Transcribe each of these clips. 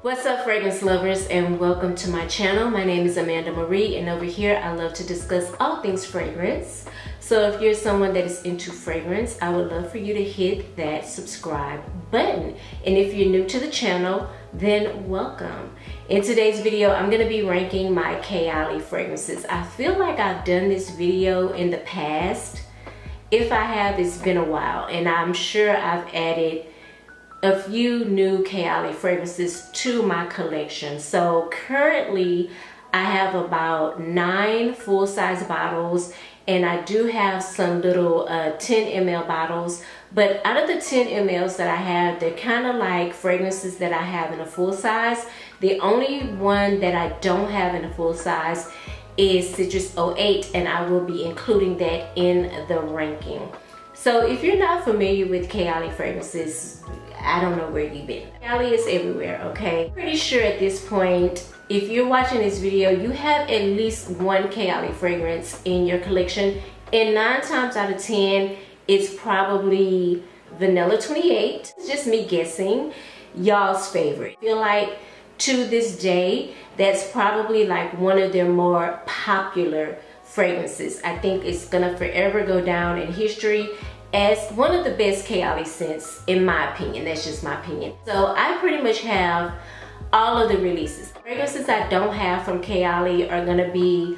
What's up, fragrance lovers, and welcome to my channel. My name is Amanda Marie, and over here I love to discuss all things fragrance. So if you're someone that is into fragrance, I would love for you to hit that subscribe button. And if you're new to the channel, then welcome. In today's video, I'm going to be ranking my Kayali fragrances. I feel like I've done this video in the past. If I have, it's been a while, and I'm sure I've added a few new Kayali fragrances to my collection. So currently I have about 9 full-size bottles, and I do have some little 10 ml bottles, but out of the 10 mls that I have, they're kind of like fragrances that I have in a full size. The only one that I don't have in a full size is Citrus 08, and I will be including that in the ranking. So if you're not familiar with Kayali fragrances, I don't know where you've been. Kayali is everywhere, okay? Pretty sure at this point, if you're watching this video, you have at least one Kayali fragrance in your collection, and 9 times out of 10, it's probably Vanilla 28. It's just me guessing, y'all's favorite. I feel like to this day, that's probably like one of their more popular fragrances. I think it's gonna forever go down in history as one of the best Kayali scents, in my opinion. That's just my opinion. So I pretty much have all of the releases. Fragrances I don't have from Kayali are gonna be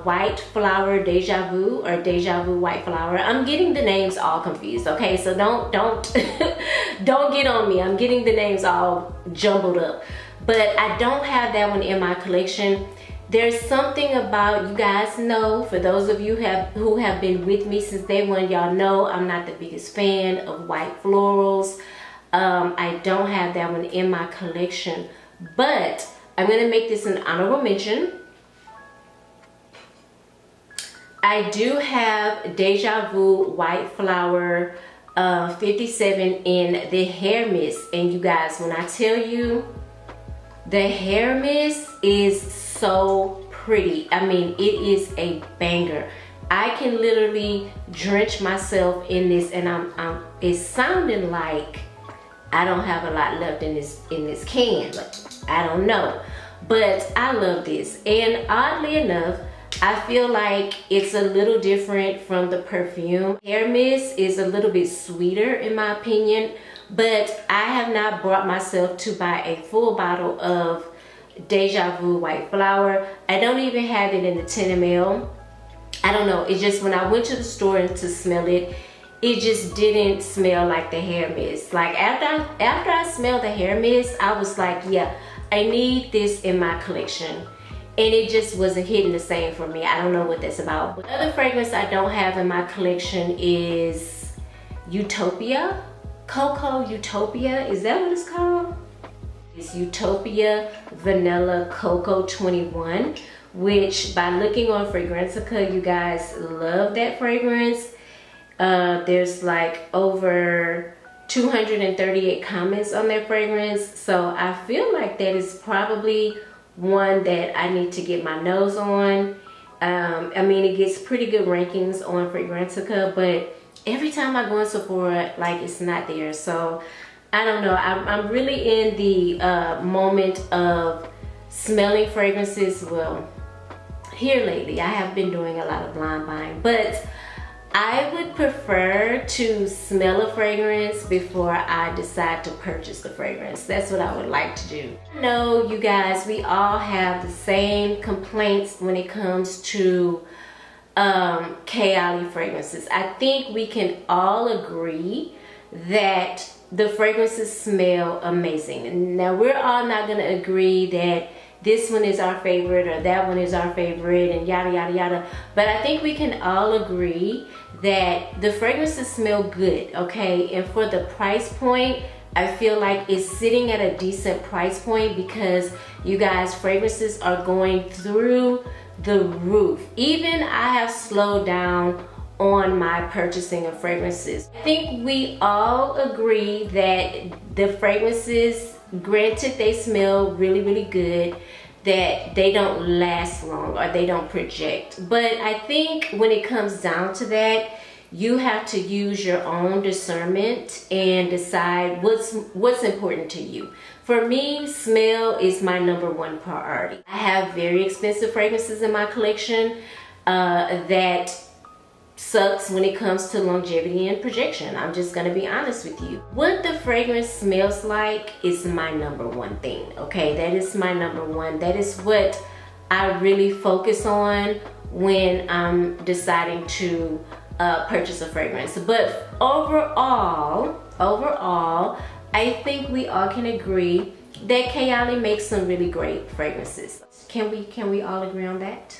White Flower Deja Vu or Deja Vu White Flower. I'm getting the names all confused, okay? So don't don't get on me. I'm getting the names all jumbled up. But I don't have that one in my collection. There's something about, you guys know, for those of you who have been with me since day one, y'all know I'm not the biggest fan of white florals. I don't have that one in my collection, but I'm gonna make this an honorable mention. I do have Deja Vu White Flower 57 in the hair mist, and you guys, when I tell you, the hair mist is so pretty. I mean, it is a banger. I can literally drench myself in this, and it's sounding like I don't have a lot left in this can. I don't know, but I love this. And oddly enough, I feel like it's a little different from the perfume. Hair mist is a little bit sweeter in my opinion, but I have not brought myself to buy a full bottle of Deja Vu White Flower. I don't even have it in the 10 ml. I don't know, it just, when I went to the store to smell it, it just didn't smell like the hair mist. Like after I smelled the hair mist, I was like, yeah, I need this in my collection. And it just wasn't hitting the same for me. I don't know what that's about. But the other fragrance I don't have in my collection is Utopia. Cocoa Utopia, is that what it's called? It's Utopia Vanilla Cocoa 21, which by looking on Fragrantica, you guys love that fragrance. There's like over 238 comments on their fragrance, so I feel like that is probably one that I need to get my nose on. I mean, it gets pretty good rankings on Fragrantica, but every time I go in Sephora, like, it's not there. So I don't know, I'm really in the moment of smelling fragrances. Well, here lately I have been doing a lot of blind buying, but I would prefer to smell a fragrance before I decide to purchase the fragrance. That's what I would like to do. I know, you guys, we all have the same complaints when it comes to Kayali fragrances. I think we can all agree that the fragrances smell amazing. Now, we're all not gonna agree that this one is our favorite or that one is our favorite and yada yada yada, but I think we can all agree that the fragrances smell good, okay? And for the price point, I feel like it's sitting at a decent price point because, you guys, fragrances are going through the roof. Even I have slowed down on my purchasing of fragrances. I think we all agree that the fragrances, granted they smell really, really good, that they don't last long or they don't project. But I think when it comes down to that, You have to use your own discernment and decide what's important to you. For me, smell is my #1 priority. I have very expensive fragrances in my collection that sucks when it comes to longevity and projection. I'm just gonna be honest with you. What the fragrance smells like is my #1 thing, okay? That is my #1. That is what I really focus on when I'm deciding to purchase a fragrance. But overall, I think we all can agree that Kayali makes some really great fragrances. Can we all agree on that?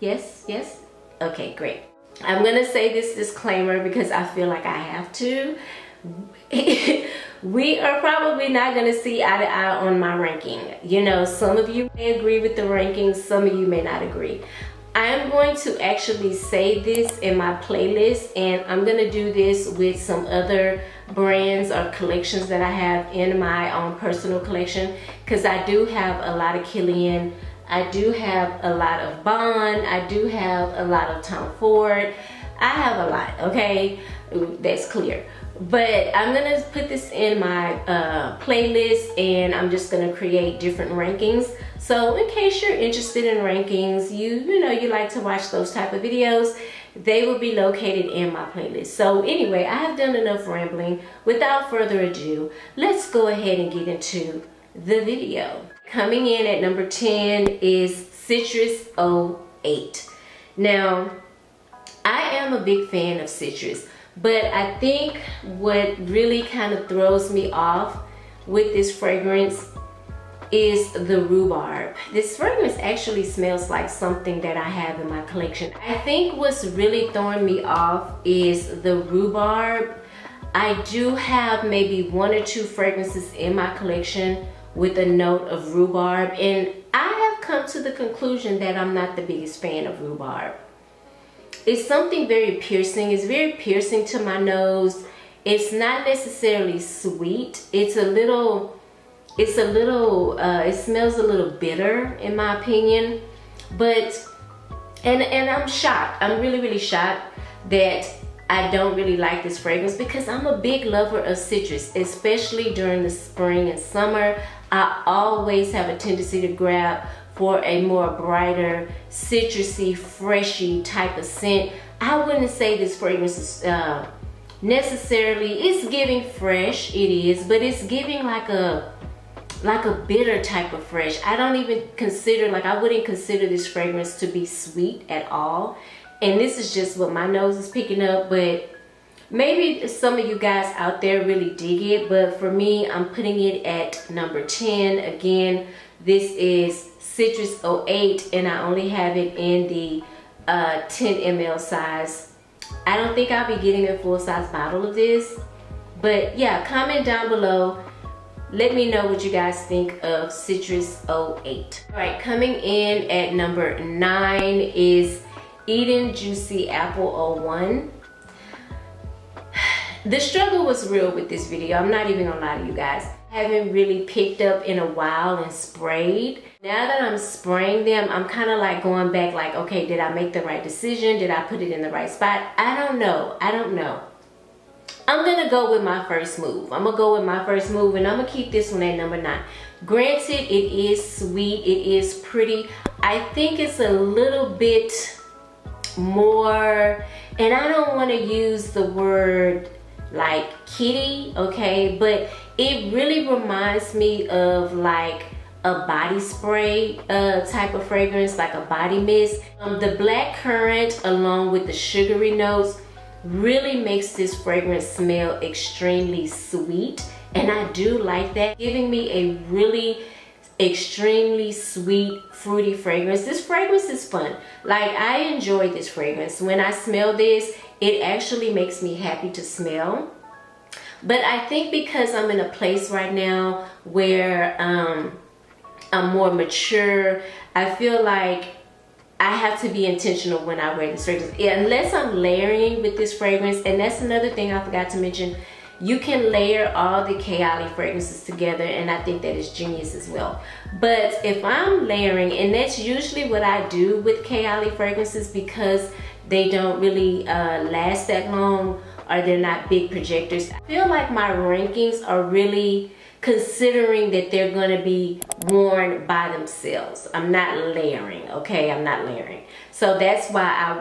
Yes? Yes? Okay, great. I'm gonna say this disclaimer because I feel like I have to. We are probably not gonna see eye to eye on my ranking. You know, some of you may agree with the rankings, some of you may not agree. I am going to actually say this in my playlist, and I'm gonna do this with some other brands or collections that I have in my own personal collection, because I do have a lot of Kilian, I do have a lot of Bond, I do have a lot of Tom Ford. I have a lot, okay? That's clear. But I'm gonna put this in my playlist, and I'm just gonna create different rankings. So in case you're interested in rankings, you know you like to watch those type of videos, they will be located in my playlist. So anyway, I have done enough rambling. Without further ado, let's go ahead and get into the video. Coming in at #10 is Citrus 08. Now, I am a big fan of citrus, but I think what really kind of throws me off with this fragrance is the rhubarb. This fragrance actually smells like something that I have in my collection. I think what's really throwing me off is the rhubarb. I do have maybe 1 or 2 fragrances in my collection with a note of rhubarb, and I have come to the conclusion that I'm not the biggest fan of rhubarb. It's something very piercing. It's very piercing to my nose. It's not necessarily sweet. It smells a little bitter in my opinion. But, and I'm shocked. I'm really shocked that I don't really like this fragrance, because I'm a big lover of citrus, especially during the spring and summer. I always have a tendency to grab for a more brighter, citrusy, freshy type of scent. I wouldn't say this fragrance is necessarily, it's giving fresh, it is, but it's giving like a bitter type of fresh. I don't even consider, like I wouldn't consider this fragrance to be sweet at all. And this is just what my nose is picking up, but maybe some of you guys out there really dig it, but for me, I'm putting it at #10. Again, this is Citrus 08, and I only have it in the 10 ml size. I don't think I'll be getting a full-size bottle of this, but yeah, comment down below. Let me know what you guys think of Citrus 08. All right, coming in at #9 is Eden Juicy Apple 01. The struggle was real with this video. I'm not even gonna lie to you guys. I haven't really picked up in a while and sprayed. Now that I'm spraying them, I'm kind of like going back like, okay, did I make the right decision? Did I put it in the right spot? I don't know. I'm gonna go with my first move. I'm gonna go with my first move, and I'm gonna keep this one at #9. Granted, it is sweet, it is pretty. I think it's a little bit more, and I don't want to use the word like kitty, okay, but it really reminds me of like a body spray type of fragrance, like a body mist. The black currant along with the sugary notes really makes this fragrance smell extremely sweet, and I do like that, giving me a really extremely sweet, fruity fragrance. This fragrance is fun. Like, I enjoy this fragrance. When I smell this, it actually makes me happy to smell. But I think because I'm in a place right now where I'm more mature, I feel like I have to be intentional when I wear this fragrance. Yeah, unless I'm layering with this fragrance, and that's another thing I forgot to mention. You can layer all the Kayali fragrances together, and I think that is genius as well. But if I'm layering, and that's usually what I do with Kayali fragrances, because they don't really last that long, or they're not big projectors. I feel like my rankings are really considering that they're gonna be worn by themselves. I'm not layering, okay? I'm not layering. So that's why I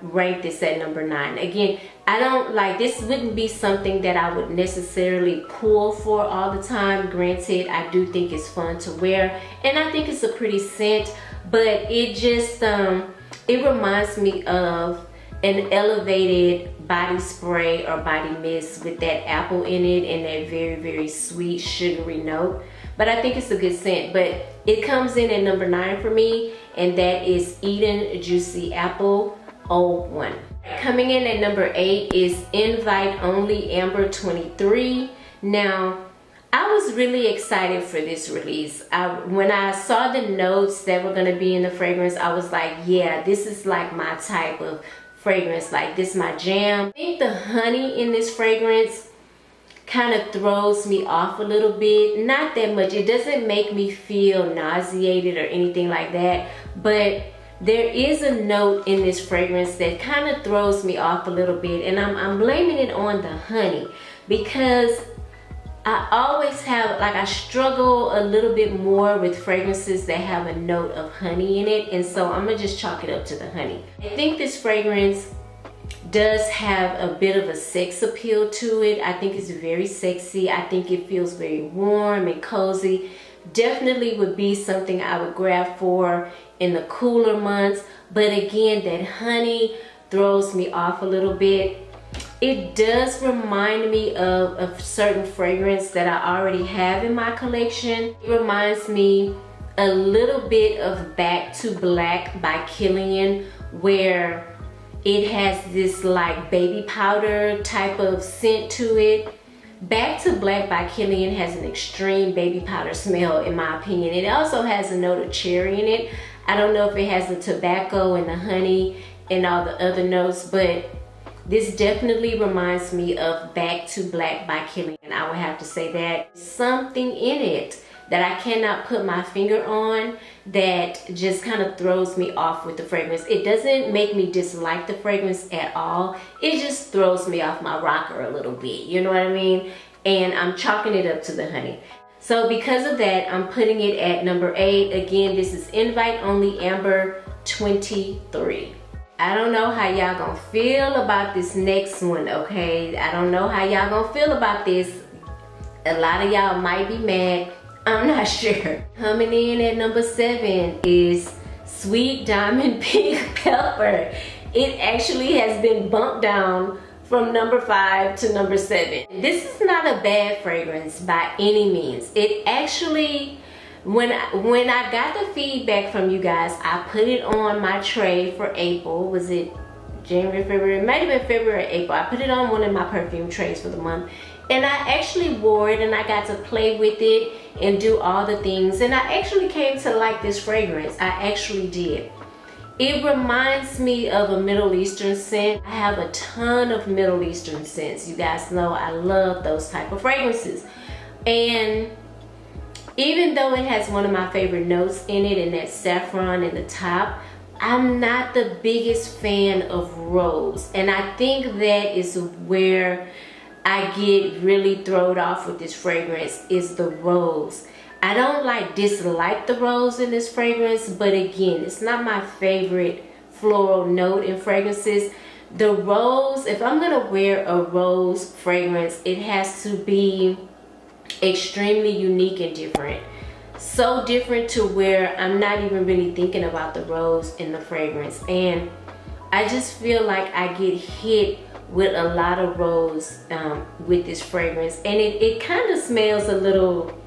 rank this at number 9. Again, I don't like, this wouldn't be something that I would necessarily pull for all the time. Granted, I do think it's fun to wear, and I think it's a pretty scent, but it just, it reminds me of an elevated body spray or body mist with that apple in it and that very, very sweet sugary note. But I think it's a good scent. But it comes in at number 9 for me, and that is Eden Juicy Apple 01. Coming in at number 8 is Invite Only Amber 23. Now, I was really excited for this release. When I saw the notes that were gonna be in the fragrance, I was like, yeah, this is like my type of fragrance, like this is my jam. I think the honey in this fragrance kind of throws me off a little bit. Not that much. It doesn't make me feel nauseated or anything like that, but there is a note in this fragrance that kind of throws me off a little bit, and I'm blaming it on the honey, because I always have, like, I struggle a little bit more with fragrances that have a note of honey in it, and so I'm gonna just chalk it up to the honey. I think this fragrance does have a bit of a sex appeal to it. I think it's very sexy. I think it feels very warm and cozy. Definitely would be something I would grab for in the cooler months, but again, that honey throws me off a little bit. It does remind me of a certain fragrance that I already have in my collection. It reminds me a little bit of Back to Black by Kilian, where it has this like baby powder type of scent to it. Back to Black by Kilian has an extreme baby powder smell, in my opinion. It also has a note of cherry in it. I don't know if it has the tobacco and the honey and all the other notes, but this definitely reminds me of Back to Black by Kilian. I would have to say that. Something in it that I cannot put my finger on that just kind of throws me off with the fragrance. It doesn't make me dislike the fragrance at all. It just throws me off my rocker a little bit, you know what I mean? And I'm chalking it up to the honey. So because of that, I'm putting it at number 8. Again, this is Invite Only Amber 23. I don't know how y'all gonna feel about this next one, okay? I don't know how y'all gonna feel about this. A lot of y'all might be mad. I'm not sure. Coming in at number 7 is Sweet Diamond Pink Pepper. It actually has been bumped down from number 5 to number 7. This is not a bad fragrance by any means. It actually, when I got the feedback from you guys, I put it on my tray for April. Was it January, February? It might have been February or April. I put it on one of my perfume trays for the month, and I actually wore it, and I got to play with it and do all the things, and I actually came to like this fragrance. I actually did. It reminds me of a Middle Eastern scent. I have a ton of Middle Eastern scents. You guys know I love those type of fragrances, and even though it has one of my favorite notes in it, and that saffron in the top, I'm not the biggest fan of rose. And I think that is where I get really thrown off with this fragrance, is the rose. I don't dislike the rose in this fragrance, but again, it's not my favorite floral note in fragrances. The rose, if I'm gonna wear a rose fragrance, it has to be extremely unique and different. So different to where I'm not even really thinking about the rose in the fragrance. And I just feel like I get hit with a lot of rose with this fragrance. And it kind of smells a little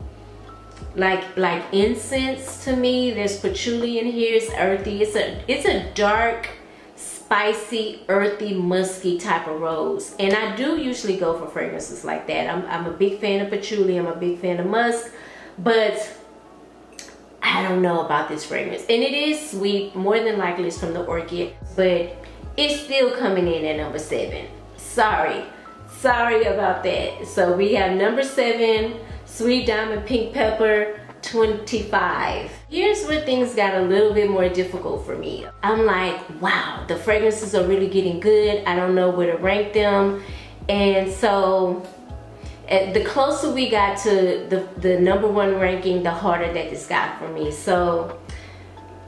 like incense to me. There's patchouli in here. It's earthy. It's a dark, spicy, earthy, musky type of rose. And I do usually go for fragrances like that. I'm a big fan of patchouli. I'm a big fan of musk. But I don't know about this fragrance. And it is sweet. More than likely it's from the orchid. But it's still coming in at number 7. Sorry about that. So we have number 7, Sweet Diamond Pink Pepper 25. Here's where things got a little bit more difficult for me. I'm like, wow, the fragrances are really getting good. I don't know where to rank them. And so the closer we got to the #1 ranking, the harder that this got for me. So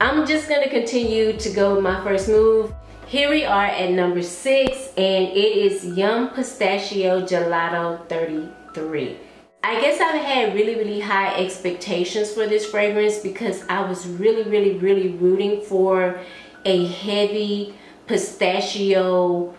I'm just gonna continue to go with my first move. Here we are at number 6, and it is Yum Pistachio Gelato 33. I guess I've had really high expectations for this fragrance because I was really rooting for a heavy pistachio,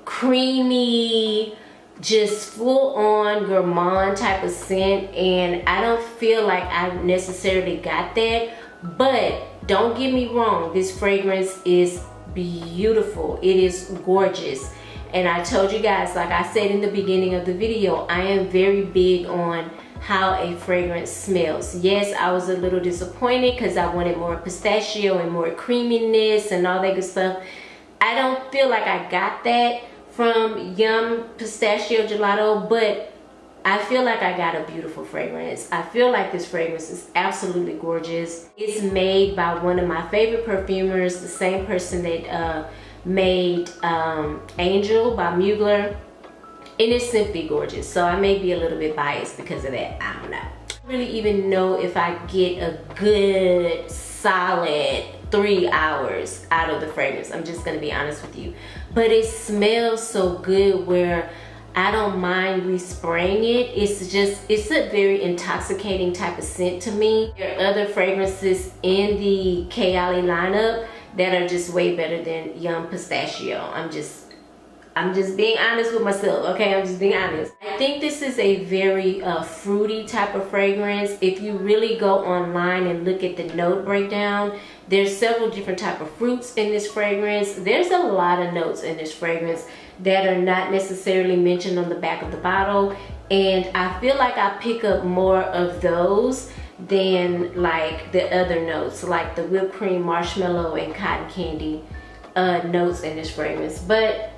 creamy, just full on gourmand type of scent, and I don't feel like I necessarily got that. But don't get me wrong, this fragrance is beautiful. It is gorgeous. And I told you guys, like I said in the beginning of the video, I am very big on how a fragrance smells. Yes, I was a little disappointed because I wanted more pistachio and more creaminess and all that good stuff. I don't feel like I got that from Yum Pistachio Gelato, but I feel like I got a beautiful fragrance. I feel like this fragrance is absolutely gorgeous. It's made by one of my favorite perfumers, the same person that made Angel by Mugler, and it's simply gorgeous. So I may be a little bit biased because of that. I don't know. I don't really even know if I get a good solid 3 hours out of the fragrance. I'm just gonna be honest with you. But it smells so good where I don't mind respraying it. It's a very intoxicating type of scent to me. There are other fragrances in the Kayali lineup that are just way better than Yum Pistachio. I'm just being honest with myself, okay? I'm just being honest. I think this is a very fruity type of fragrance. If you really go online and look at the note breakdown, there's several different type of fruits in this fragrance. There's a lot of notes in this fragrance that are not necessarily mentioned on the back of the bottle. And I feel like I pick up more of those than like the other notes, like the whipped cream, marshmallow, and cotton candy notes in this fragrance. But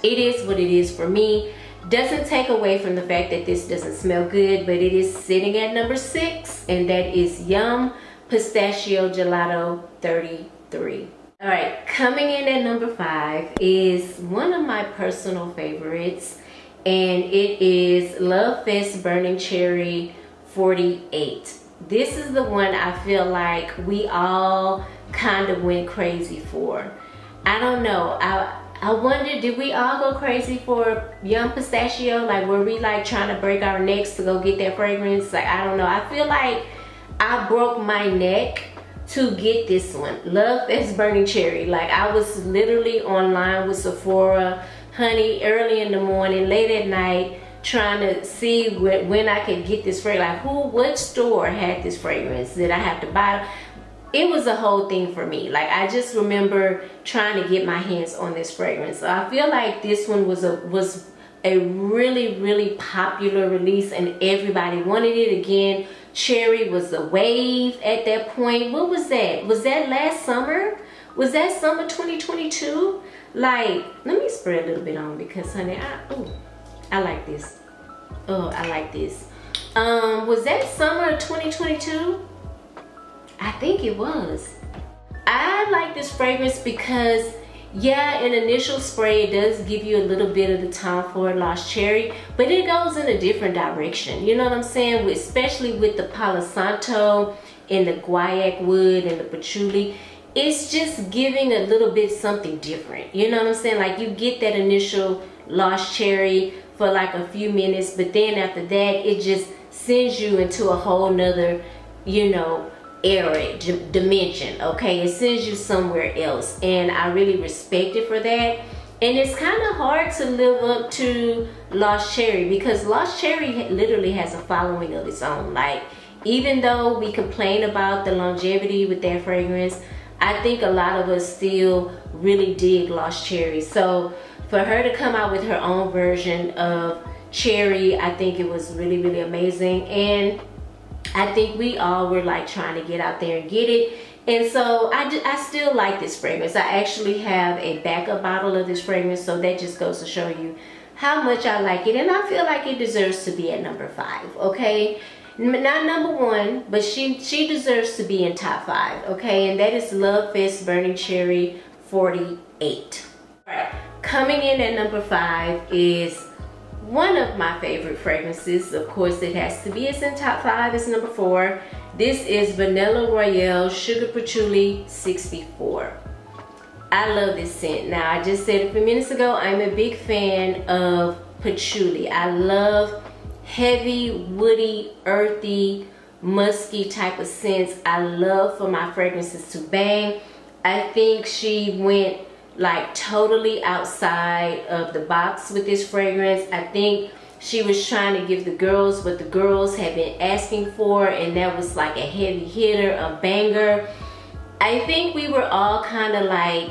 it is what it is for me. Doesn't take away from the fact that this doesn't smell good, but it is sitting at number 6, and that is Yum Pistachio Gelato 33. All right, coming in at number 5 is one of my personal favorites, and it is Lovefest Burning Cherry 48. This is the one I feel like we all kind of went crazy for. I don't know. I wonder, did we all go crazy for Yum Pistachio? Like, were we like trying to break our necks to go get that fragrance? Like, I don't know. I feel like I broke my neck to get this one. Lovefest Burning Cherry. Like, I was literally online with Sephora, honey, early in the morning, late at night, trying to see when I could get this fragrance. Like, what store had this fragrance? Did I have to buy it? It was a whole thing for me. Like, I just remember trying to get my hands on this fragrance. So I feel like this one was a really popular release, and everybody wanted it. Again, cherry was the wave at that point. What was that? Was that last summer? Was that summer 2022? Like, let me spray a little bit on because, honey, I like this. Oh, I like this. Was that summer 2022? I think it was. I like this fragrance because, yeah, an initial spray, it does give you a little bit of the Tom Ford Lost Cherry, but it goes in a different direction. You know what I'm saying? Especially with the Palo Santo and the guaiac wood and the patchouli. It's just giving a little bit something different. You know what I'm saying? Like, you get that initial Lost Cherry for like a few minutes, but then after that, it just sends you into a whole nother, you know, area, dimension, okay? It sends you somewhere else, and I really respect it for that. And it's kind of hard to live up to Lost Cherry because Lost Cherry literally has a following of its own. Like, even though we complain about the longevity with that fragrance, I think a lot of us still really dig Lost Cherry. So for her to come out with her own version of cherry, I think it was really amazing. And I think we all were like trying to get out there and get it. And so I still like this fragrance. I actually have a backup bottle of this fragrance, so that just goes to show you how much I like it. And I feel like it deserves to be at number 5, okay? not number 1, but she deserves to be in top 5, okay? And that is Lovefest Burning Cherry 48. All right, coming in at number 5 is one of my favorite fragrances. Of course, it has to be. It's in top 5. It's number 4. This is Vanilla Royale Sugar Patchouli 64. I love this scent. Now, I just said a few minutes ago, I'm a big fan of patchouli. I love heavy, woody, earthy, musky type of scents. I love for my fragrances to bang. I think she went like totally outside of the box with this fragrance. I think she was trying to give the girls what the girls had been asking for, and that was like a heavy hitter, a banger. I think we were all kind of like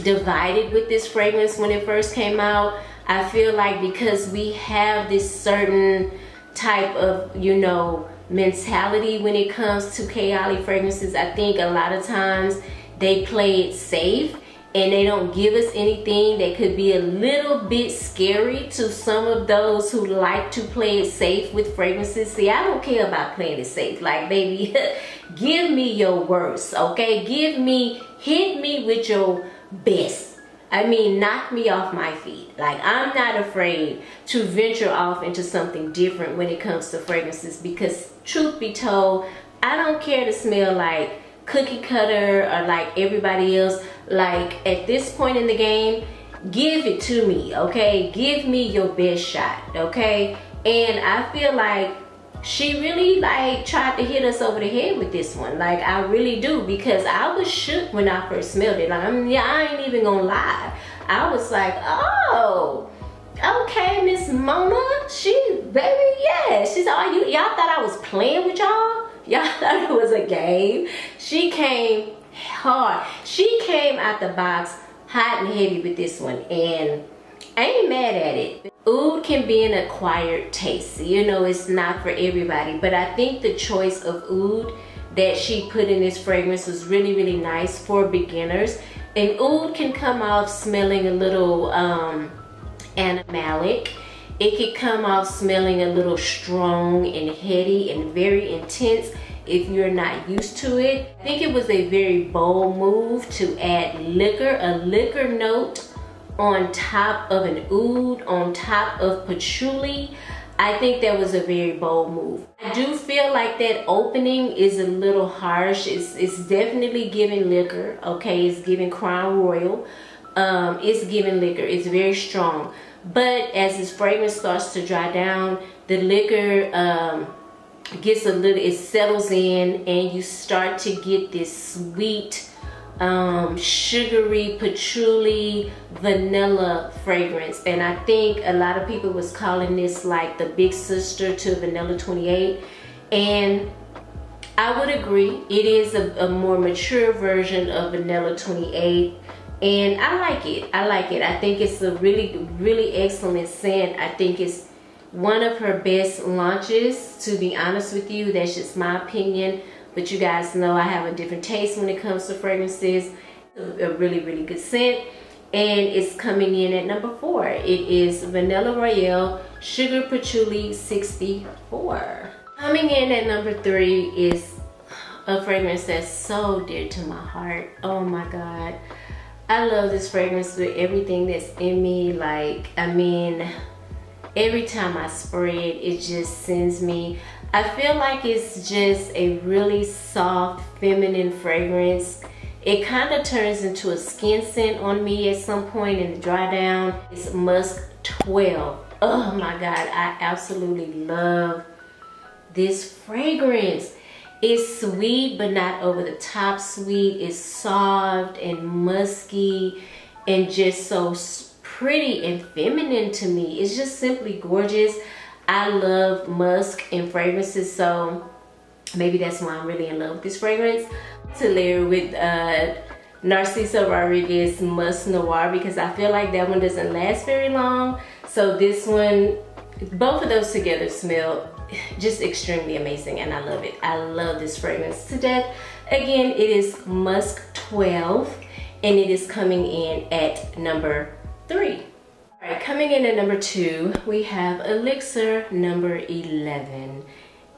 divided with this fragrance when it first came out. I feel like because we have this certain type of, you know, mentality when it comes to Kayali fragrances, I think a lot of times they play it safe and they don't give us anything that could be a little bit scary to some of those who like to play it safe with fragrances. See, I don't care about playing it safe. Like, baby, give me your worst, okay? Hit me with your best. I mean, knock me off my feet. Like, I'm not afraid to venture off into something different when it comes to fragrances, because truth be told, I don't care to smell like cookie cutter or like everybody else. Like, at this point in the game, give it to me, okay? Give me your best shot, okay? And I feel like she really like tried to hit us over the head with this one. Like, I really do, because I was shook when I first smelled it. Like, I ain't even gonna lie. I was like, oh, okay, Miss Mona, baby, yeah. She's all y'all thought I was playing with y'all? Y'all thought it was a game? She came hard. She came out the box hot and heavy with this one, and I ain't mad at it. Oud can be an acquired taste. You know, it's not for everybody, but I think the choice of oud that she put in this fragrance was really, really nice for beginners. And oud can come off smelling a little animalic. It could come off smelling a little strong and heady and very intense if you're not used to it. I think it was a very bold move to add liquor, a liquor note on top of an oud, on top of patchouli. I think that was a very bold move. I do feel like that opening is a little harsh. It's definitely giving liquor, okay? It's giving Crown Royal. It's giving liquor. It's very strong. But as this fragrance starts to dry down, the liquor gets a little, it settles in, and you start to get this sweet, sugary patchouli vanilla fragrance. And I think a lot of people was calling this like the big sister to Vanilla 28, and I would agree. It is a more mature version of Vanilla 28, and I like it. I like it. I think it's a really, really excellent scent. I think it's one of her best launches, to be honest with you. That's just my opinion. But you guys know I have a different taste when it comes to fragrances. A really, really good scent. And it's coming in at number 4. It is Vanilla Royale Sugar Patchouli 64. Coming in at number 3 is a fragrance that's so dear to my heart. Oh my God. I love this fragrance with everything that's in me. Like, I mean, every time I spray it, it just sends me. I feel like it's just a really soft, feminine fragrance. It kind of turns into a skin scent on me at some point in the dry down. It's Musk 12. Oh my God, I absolutely love this fragrance. It's sweet, but not over the top sweet. It's soft and musky and just so pretty and feminine to me. It's just simply gorgeous. I love musk and fragrances, so maybe that's why I'm really in love with this fragrance. To layer with Narciso Rodriguez Musk Noir, because I feel like that one doesn't last very long. So this one, both of those together smell just extremely amazing, and I love it. I love this fragrance to death. Again, it is Musk 12, and it is coming in at number 3. All right, coming in at number 2, we have Elixir number 11.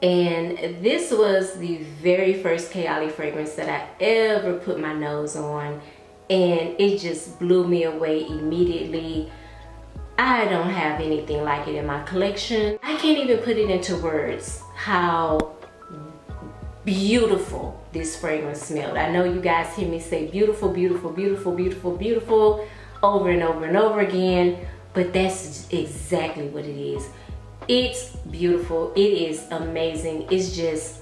And this was the very first Kayali fragrance that I ever put my nose on, and it just blew me away immediately. I don't have anything like it in my collection. I can't even put it into words how beautiful this fragrance smelled. I know you guys hear me say beautiful, beautiful, beautiful, beautiful, beautiful over and over and over again, but that's exactly what it is. It's beautiful. It is amazing. It's just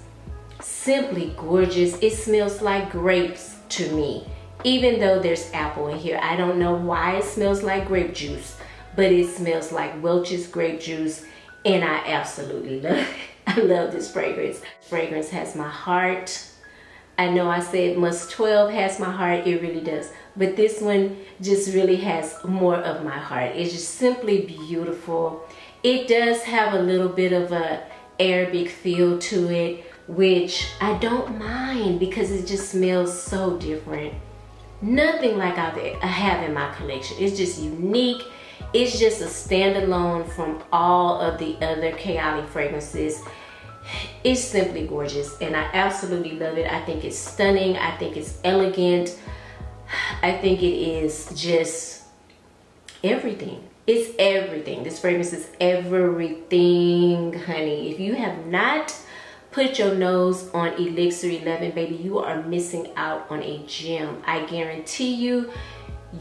simply gorgeous. It smells like grapes to me, even though there's apple in here. I don't know why it smells like grape juice, but it smells like Welch's grape juice, and I absolutely love it. I love this fragrance. Fragrance has my heart. I know I said Musk 12 has my heart. It really does. But this one just really has more of my heart. It's just simply beautiful. It does have a little bit of a Arabic feel to it, which I don't mind because it just smells so different. Nothing like I have in my collection. It's just unique. It's just a standalone from all of the other Kayali fragrances. It's simply gorgeous, and I absolutely love it. I think it's stunning. I think it's elegant. I think it is just everything. It's everything. This fragrance is everything, honey. If you have not put your nose on Elixir 11, baby, you are missing out on a gem. I guarantee you,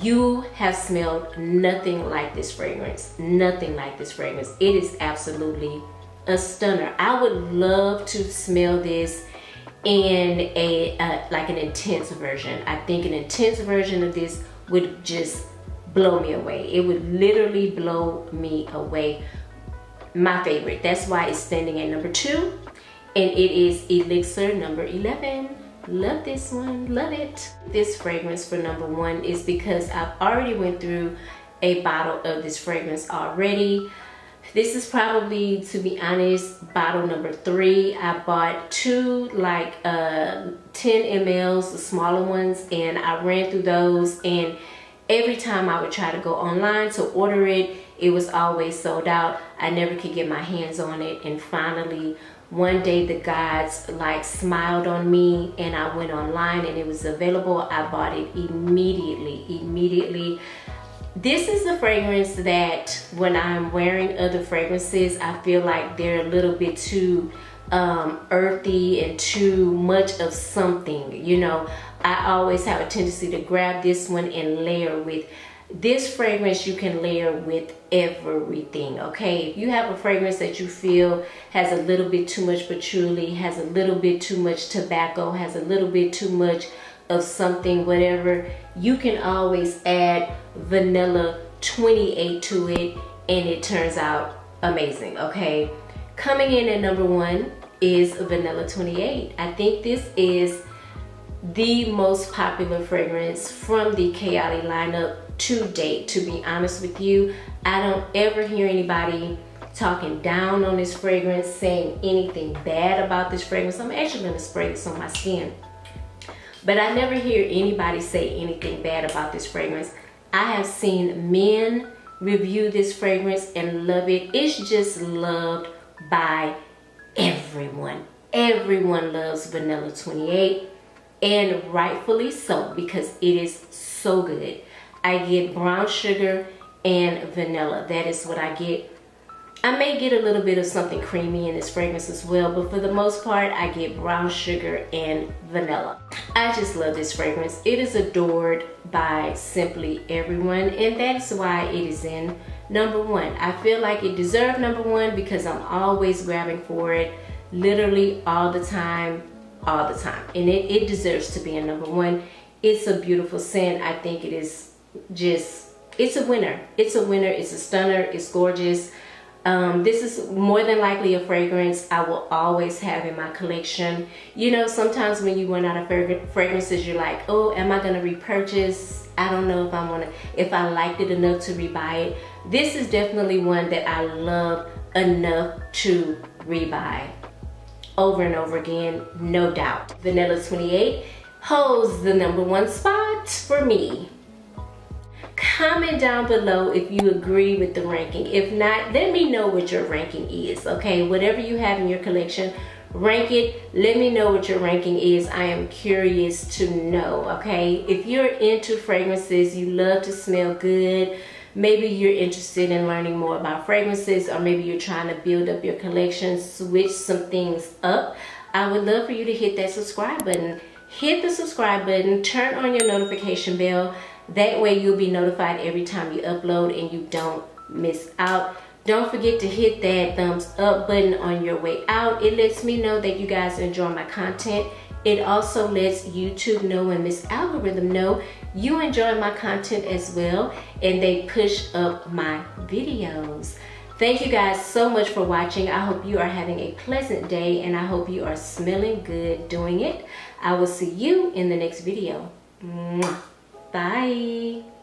you have smelled nothing like this fragrance. Nothing like this fragrance. It is absolutely a stunner. I would love to smell this in a like an intense version. I think an intense version of this would just blow me away. It would literally blow me away. My favorite. That's why it's standing at number 2, and it is Elixir number 11. Love this one. Love it. This fragrance for number 1 is because I've already went through a bottle of this fragrance already. This is probably, to be honest, bottle number 3. I bought 2 like 10 mLs, the smaller ones, and I ran through those, and every time I would try to go online to order it, it was always sold out. I never could get my hands on it, and finally one day the gods like smiled on me, and I went online and it was available. I bought it immediately. This is the fragrance that when I'm wearing other fragrances, I feel like they're a little bit too earthy and too much of something, you know. I always have a tendency to grab this one and layer with. This fragrance you can layer with everything, okay? If you have a fragrance that you feel has a little bit too much patchouli, has a little bit too much tobacco, has a little bit too much of something, whatever, you can always add vanilla 28 to it, and it turns out amazing, okay? Coming in at number 1 is vanilla 28. I think this is the most popular fragrance from the Kayali lineup to date. To be honest with you, I don't ever hear anybody talking down on this fragrance, saying anything bad about this fragrance. I'm actually going to spray this on my skin, but I never hear anybody say anything bad about this fragrance. I have seen men review this fragrance and love it. It's just loved by everyone. Everyone loves vanilla 28, and rightfully so, because it is so good. I get brown sugar and vanilla. That is what I get. I may get a little bit of something creamy in this fragrance as well, but for the most part, I get brown sugar and vanilla. I just love this fragrance. It is adored by simply everyone, and that's why it is in number 1. I feel like it deserved number 1 because I'm always grabbing for it, literally all the time, and it deserves to be in number 1. It's a beautiful scent. I think it is just, it's a winner. It's a winner. It's a stunner. It's gorgeous. This is more than likely a fragrance I will always have in my collection. You know, sometimes when you run out of fragrances, you're like, oh, am I gonna repurchase? I don't know if I liked it enough to rebuy it. This is definitely one that I love enough to rebuy over and over again, no doubt. Vanilla 28 holds the number 1 spot for me. Comment down below if you agree with the ranking. If not, let me know what your ranking is, okay? Whatever you have in your collection, rank it. Let me know what your ranking is. I am curious to know, okay? If you're into fragrances, you love to smell good, maybe you're interested in learning more about fragrances, or maybe you're trying to build up your collection, switch some things up, I would love for you to hit that subscribe button. Hit the subscribe button, turn on your notification bell. That way you'll be notified every time you upload and you don't miss out. Don't forget to hit that thumbs up button on your way out. It lets me know that you guys enjoy my content. It also lets YouTube know and Miss Algorithm know you enjoy my content as well, and they push up my videos. Thank you guys so much for watching. I hope you are having a pleasant day, and I hope you are smelling good doing it. I will see you in the next video. Mwah. Bye.